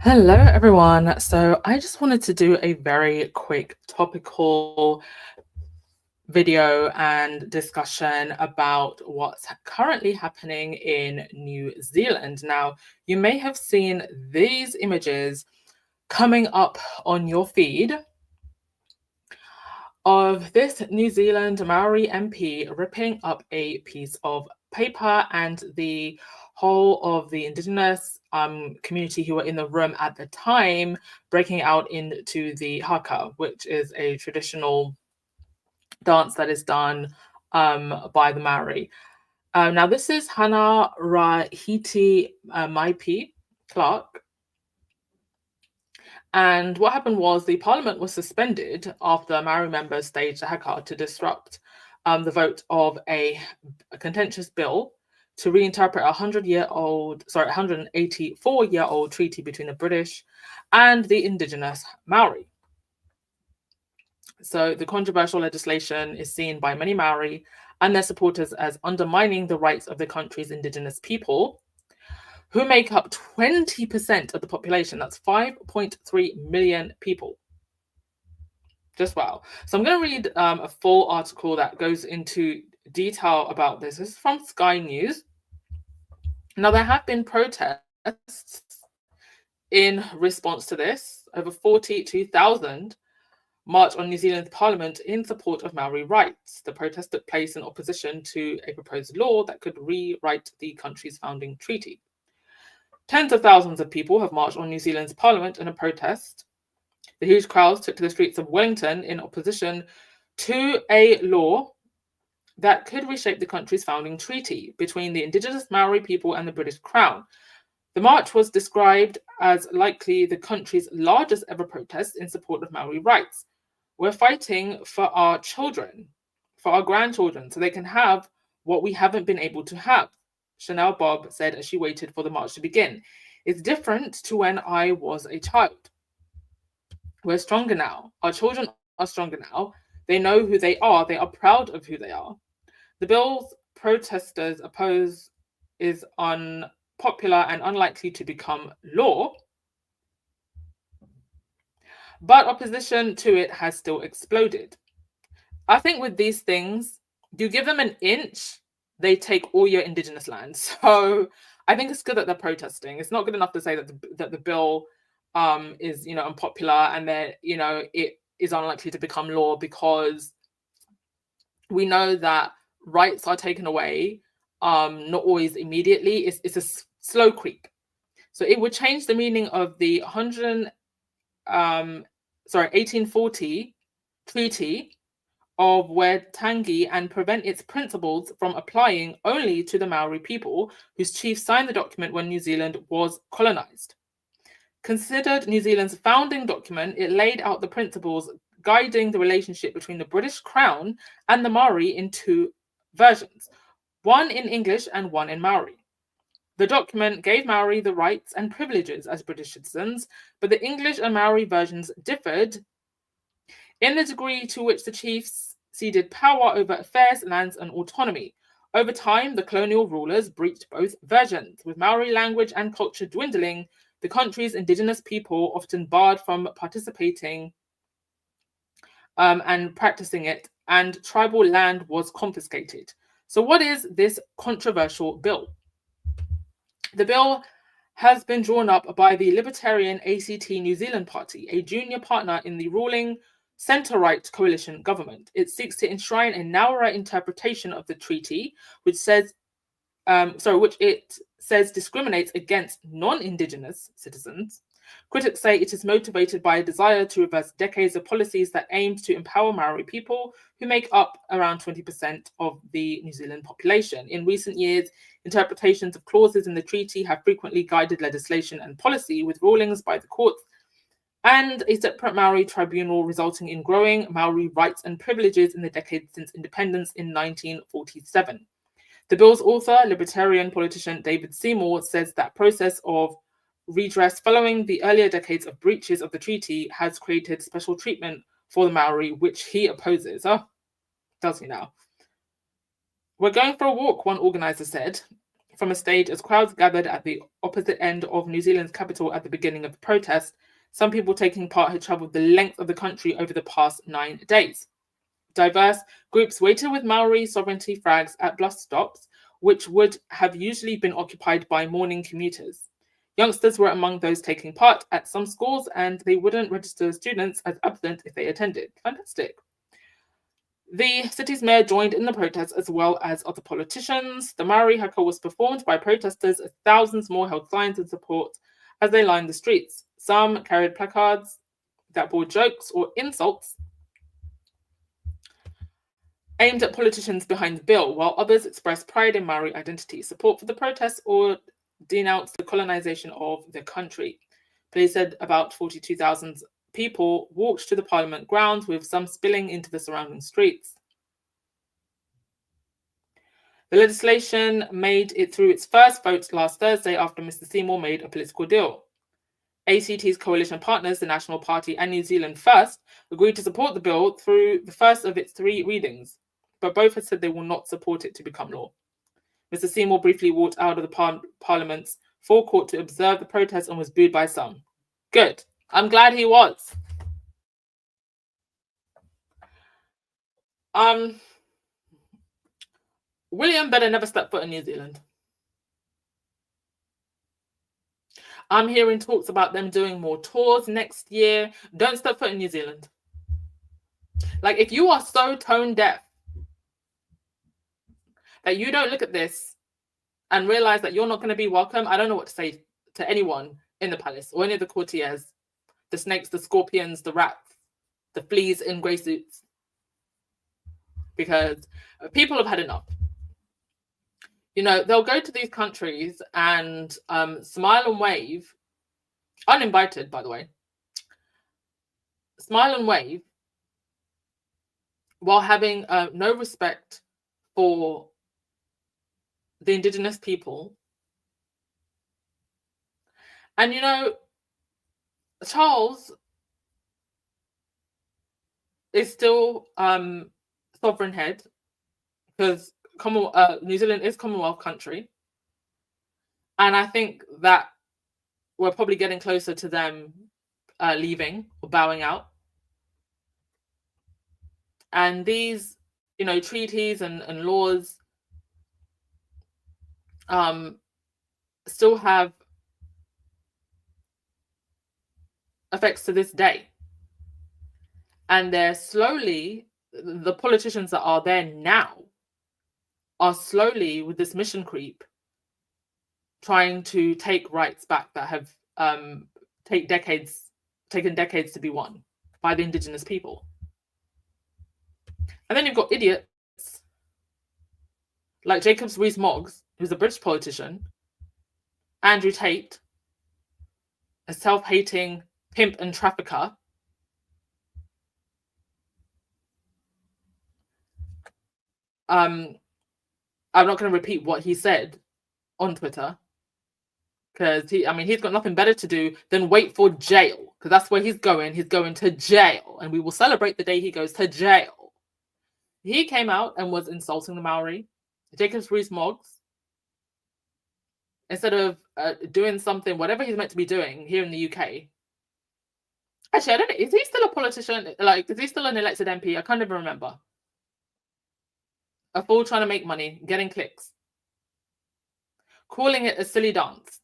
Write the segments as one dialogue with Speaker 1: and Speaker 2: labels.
Speaker 1: Hello, everyone. So, I just wanted to do a very quick topical video and discussion about what's currently happening in New Zealand. Now, you may have seen these images coming up on your feed of this New Zealand Maori MP ripping up a piece of paper, and the whole of the Indigenous community who were in the room at the time breaking out into the haka, which is a traditional dance that is done by the Maori. Now, this is Hana Rahiti Maipi Clark. And what happened was the parliament was suspended after Maori members staged a haka to disrupt the vote of a contentious bill to reinterpret a 184-year-old treaty between the British and the Indigenous Maori. So the controversial legislation is seen by many Maori and their supporters as undermining the rights of the country's Indigenous people, who make up 20% of the population. That's 5.3 million people. Just wow. So I'm going to read a full article that goes into detail about this. This is from Sky News. Now, there have been protests in response to this. Over 42,000 marched on New Zealand's parliament in support of Maori rights. The protest took place in opposition to a proposed law that could rewrite the country's founding treaty. Tens of thousands of people have marched on New Zealand's parliament in a protest. The huge crowds took to the streets of Wellington in opposition to a law that could reshape the country's founding treaty between the Indigenous Maori people and the British Crown. The march was described as likely the country's largest ever protest in support of Maori rights. We're fighting for our children, for our grandchildren, so they can have what we haven't been able to have, Chanel Bob said as she waited for the march to begin. It's different to when I was a child. We're stronger now. Our children are stronger now. They know who they are. They are proud of who they are. The bill's protesters oppose is unpopular and unlikely to become law, but opposition to it has still exploded. I think with these things, you give them an inch, they take all your Indigenous land. So I think it's good that they're protesting. It's not good enough to say that the bill is unpopular and that it is unlikely to become law, because we know that rights are taken away, not always immediately. It's a slow creep. So it would change the meaning of the 1840 Treaty of Waitangi and prevent its principles from applying only to the Maori people, whose chiefs signed the document when New Zealand was colonized. Considered New Zealand's founding document, it laid out the principles guiding the relationship between the British Crown and the Maori in two versions, one in English and one in Maori. The document gave Maori the rights and privileges as British citizens, but the English and Maori versions differed in the degree to which the chiefs ceded power over affairs, lands, and autonomy. Over time, the colonial rulers breached both versions, with Maori language and culture dwindling, the country's Indigenous people often barred from participating and practicing it, and tribal land was confiscated. So what is this controversial bill? The bill has been drawn up by the Libertarian ACT New Zealand Party, a junior partner in the ruling centre-right coalition government. It seeks to enshrine a narrower interpretation of the treaty, which it says discriminates against non-Indigenous citizens. Critics say it is motivated by a desire to reverse decades of policies that aimed to empower Maori people, who make up around 20% of the New Zealand population. In recent years, interpretations of clauses in the treaty have frequently guided legislation and policy, with rulings by the courts and a separate Maori tribunal resulting in growing Maori rights and privileges in the decades since independence in 1947. The bill's author, Libertarian politician David Seymour, says that process of redress following the earlier decades of breaches of the treaty has created special treatment for the Maori, which he opposes. Does he now? We're going for a walk, one organizer said. from a stage as crowds gathered at the opposite end of New Zealand's capital at the beginning of the protest. Some people taking part had travelled the length of the country over the past 9 days. Diverse groups waited with Maori sovereignty flags at bus stops, which would have usually been occupied by morning commuters. Youngsters were among those taking part at some schools, and they wouldn't register students as absent if they attended. Fantastic. The city's mayor joined in the protest as well as other politicians. The Maori haka was performed by protesters as thousands more held signs in support as they lined the streets. Some carried placards that bore jokes or insults aimed at politicians behind the bill, while others expressed pride in Maori identity, support for the protests, or denounced the colonization of the country. Police said about 42,000 people walked to the Parliament grounds, with some spilling into the surrounding streets. The legislation made it through its first vote last Thursday after Mr. Seymour made a political deal. ACT's coalition partners, the National Party and New Zealand First, agreed to support the bill through the first of its 3 readings, but both have said they will not support it to become law. Mr. Seymour briefly walked out of the Parliament's forecourt to observe the protest and was booed by some. Good. I'm glad he was. William better never step foot in New Zealand. I'm hearing talks about them doing more tours next year. Don't step foot in New Zealand. Like, if you are so tone deaf that you don't look at this and realize that you're not going to be welcome, I don't know what to say to anyone in the palace or any of the courtiers, the snakes, the scorpions, the rats, the fleas in grey suits, because people have had enough. You know, they'll go to these countries and smile and wave, uninvited, by the way, smile and wave while having no respect for the Indigenous people. And, you know, Charles is still sovereign head, because New Zealand is Commonwealth country. And I think that we're probably getting closer to them leaving or bowing out. And these, you know, treaties and laws still have effects to this day. And they're slowly, the politicians that are there now are slowly, with this mission creep, trying to take rights back that have taken decades to be won by the Indigenous people. And then you've got idiots like Jacob Rees-Mogg, who's a British politician, Andrew Tate, a self-hating pimp and trafficker, I'm not going to repeat what he said on Twitter, because he's got nothing better to do than wait for jail, because that's where he's going. He's going to jail, and we will celebrate the day he goes to jail. He came out and was insulting the Maori. Jacob Rees-Mogg, instead of doing something, whatever he's meant to be doing here in the UK. Actually, I don't know. Is he still a politician? Like, is he still an elected MP? I can't even remember. A fool trying to make money, getting clicks, calling it a silly dance,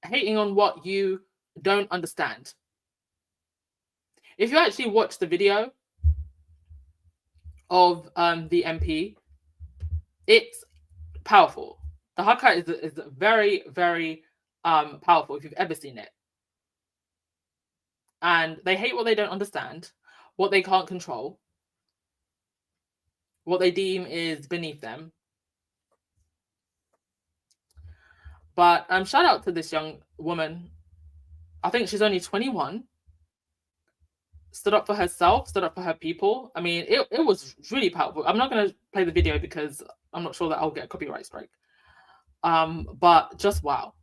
Speaker 1: hating on what you don't understand. If you actually watch the video of the MP, it's powerful. The haka is very, very powerful if you've ever seen it. And they hate what they don't understand, what they can't control, what they deem is beneath them. But shout out to this young woman. I think she's only 21. Stood up for herself, stood up for her people. I mean, it was really powerful. I'm not going to play the video because I'm not sure that I'll get a copyright strike. But just wow.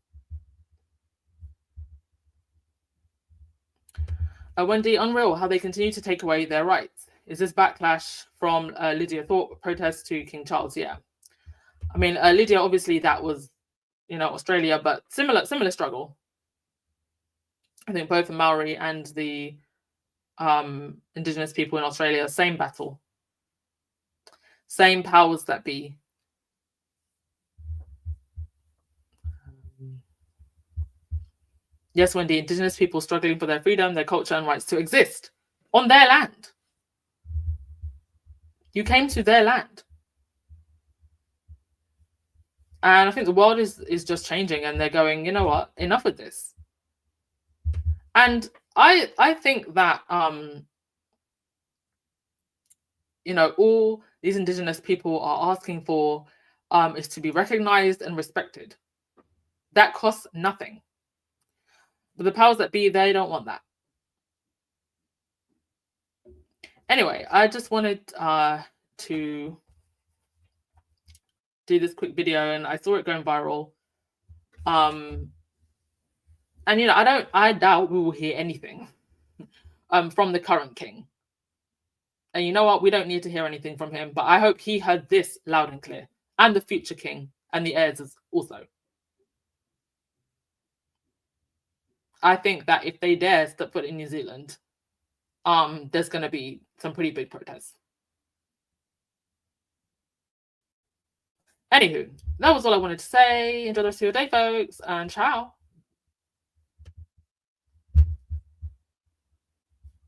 Speaker 1: Wendy, unreal how they continue to take away their rights. is this backlash from Lydia Thorpe protest to King Charles? Yeah. I mean, Lydia, obviously that was, Australia, but similar struggle. I think both the Maori and the Indigenous people in Australia, same battle. Same powers that be. Yes, Wendy, Indigenous people struggling for their freedom, their culture, and rights to exist on their land. You came to their land. And I think the world is just changing, and they're going, you know what, enough of this. And I think that all these Indigenous people are asking for is to be recognized and respected. That costs nothing. But the powers that be, they don't want that. Anyway, I just wanted to do this quick video, and I saw it going viral. And I doubt we will hear anything from the current king. And you know what? We don't need to hear anything from him, but I hope he heard this loud and clear, and the future king and the heirs also. I think that if they dare step foot in New Zealand, there's going to be some pretty big protests. Anywho, that was all I wanted to say. Enjoy the rest of your day, folks, and ciao.